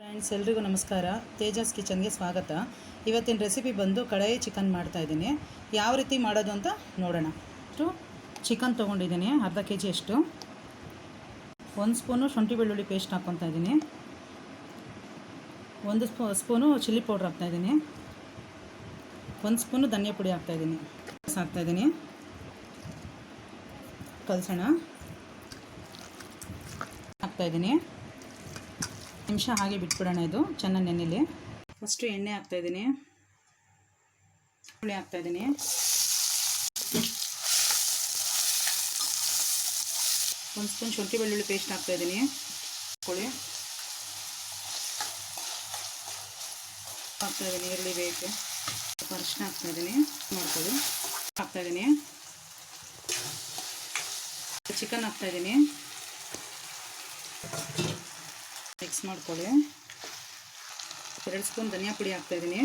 Friends ಎಲ್ರಿಗೂ ನಮಸ್ಕಾರ. ತೇಜಸ್ ಕಿಚನ್ಗೆ ಸ್ವಾಗತ. ಇವತ್ತಿನ ರೆಸಿಪಿ ಬಂದು ಕಡಾಯಿ ಚಿಕನ್ ಮಾಡ್ತಾಯಿದ್ದೀನಿ. ಯಾವ ರೀತಿ ಮಾಡೋದು ಅಂತ ನೋಡೋಣ. ಚಿಕನ್ ತೊಗೊಂಡಿದ್ದೀನಿ, ಅರ್ಧ ಕೆ ಜಿಯಷ್ಟು. 1 ಸ್ಪೂನು ಶುಂಠಿ ಬೆಳ್ಳುಳ್ಳಿ ಪೇಸ್ಟ್ ಹಾಕ್ಕೊತಾ ಇದ್ದೀನಿ. 1 ಸ್ಪೂನು ಚಿಲ್ಲಿ ಪೌಡ್ರ್ ಹಾಕ್ತಾಯಿದ್ದೀನಿ. 1 ಸ್ಪೂನು ಧನಿಯಾ ಪುಡಿ ಹಾಕ್ತಾಯಿದ್ದೀನಿ. ಹಾಕ್ತಾಯಿದ್ದೀನಿ, ಕಲಸೋಣ. ಹಾಕ್ತಾಯಿದ್ದೀನಿ, ನಿಮಿಷ ಹಾಗೆ ಬಿಟ್ಬಿಡೋಣ. ಇದು ಚೆನ್ನಾಗಿ ನೆನೆಲಿ. ಫಸ್ಟು ಎಣ್ಣೆ ಹಾಕ್ತಾಯಿದ್ದೀನಿ, ಹುಳಿ ಹಾಕ್ತಾಯಿದ್ದೀನಿ. ಒಂದು ಸ್ಪೂನ್ ಶುಂಠಿ ಬೆಳ್ಳುಳ್ಳಿ ಪೇಸ್ಟ್ ಹಾಕ್ತಾಯಿದ್ದೀನಿ. ಹುಳಿ ಹಾಕ್ತಾಯಿದ್ದೀನಿ, ಈರುಳ್ಳಿ ಬೇಕು. ಅರಿಶಿನ ಹಾಕ್ತಾಯಿದ್ದೀನಿ, ಮಾಡ್ಕೊಳ್ಳಿ. ಹಾಕ್ತಾಯಿದ್ದೀನಿ, ಚಿಕನ್ ಹಾಕ್ತಾಯಿದ್ದೀನಿ, ಮಿಕ್ಸ್ ಮಾಡ್ಕೊಳ್ಳಿ. 2 ಸ್ಪೂನ್ ಧನಿಯಾ ಪುಡಿ ಹಾಕ್ತಾಯಿದ್ದೀನಿ.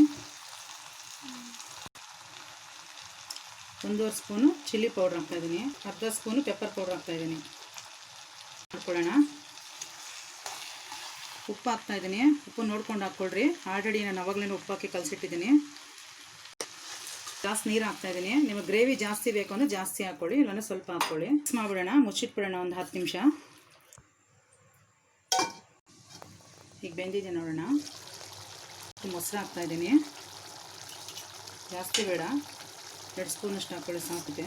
1.5 ಸ್ಪೂನು ಚಿಲ್ಲಿ ಪೌಡ್ರ್ ಹಾಕ್ತಾಯಿದ್ದೀನಿ. ಅರ್ಧ ಸ್ಪೂನು ಪೆಪ್ಪರ್ ಪೌಡ್ರ್ ಹಾಕ್ತಾಯಿದ್ದೀನಿ. ಮಾಡ್ಕೊಳ್ಳೋಣ. ಉಪ್ಪು ಹಾಕ್ತಾಯಿದ್ದೀನಿ. ಉಪ್ಪು ನೋಡ್ಕೊಂಡು ಹಾಕ್ಕೊಳ್ರಿ. ಆಲ್ರೆಡಿ ನಾನು ಅವಾಗಲೇ ಉಪ್ಪು ಹಾಕಿ ಕಲಸಿಟ್ಟಿದ್ದೀನಿ. ಜಾಸ್ತಿ ನೀರು ಹಾಕ್ತಾಯಿದ್ದೀನಿ. ನಿಮಗೆ ಗ್ರೇವಿ ಜಾಸ್ತಿ ಬೇಕು ಅಂದರೆ ಜಾಸ್ತಿ ಹಾಕ್ಕೊಳ್ಳಿ, ಇಲ್ಲಾಂದರೆ ಸ್ವಲ್ಪ ಹಾಕ್ಕೊಳ್ಳಿ. ಮಿಕ್ಸ್ ಮಾಡಿಬಿಡೋಣ, ಮುಚ್ಚಿಟ್ಬಿಡೋಣ ಒಂದು 10 ನಿಮಿಷ. ಈಗ ಬೆಂದಿದೆ ನೋಡೋಣ. ಮೊಸರು ಹಾಕ್ತಾಯಿದ್ದೀನಿ, ಜಾಸ್ತಿ ಬೇಡ, 2 ಸ್ಪೂನಷ್ಟು ಹಾಕ್ಕೊಳ್ಳಿ, ಸಾಕಿದೆ.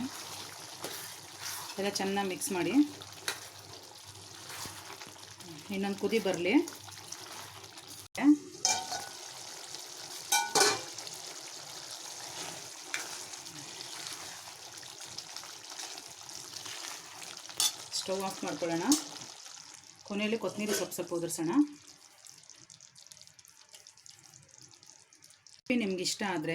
ಎಲ್ಲ ಚೆನ್ನಾಗಿ ಮಿಕ್ಸ್ ಮಾಡಿ. ಇನ್ನೊಂದು ಕುದಿ ಬರಲಿ. ಸ್ಟವ್ ಆಫ್ ಮಾಡ್ಕೊಳ್ಳೋಣ. ಕೊನೆಯಲ್ಲಿ ಕೊತ್ತಂಬರಿ ಸ್ವಲ್ಪ ಉದುರಿಸೋಣ. ನಿಮ್ಗೆ ಇಷ್ಟ ಆದರೆ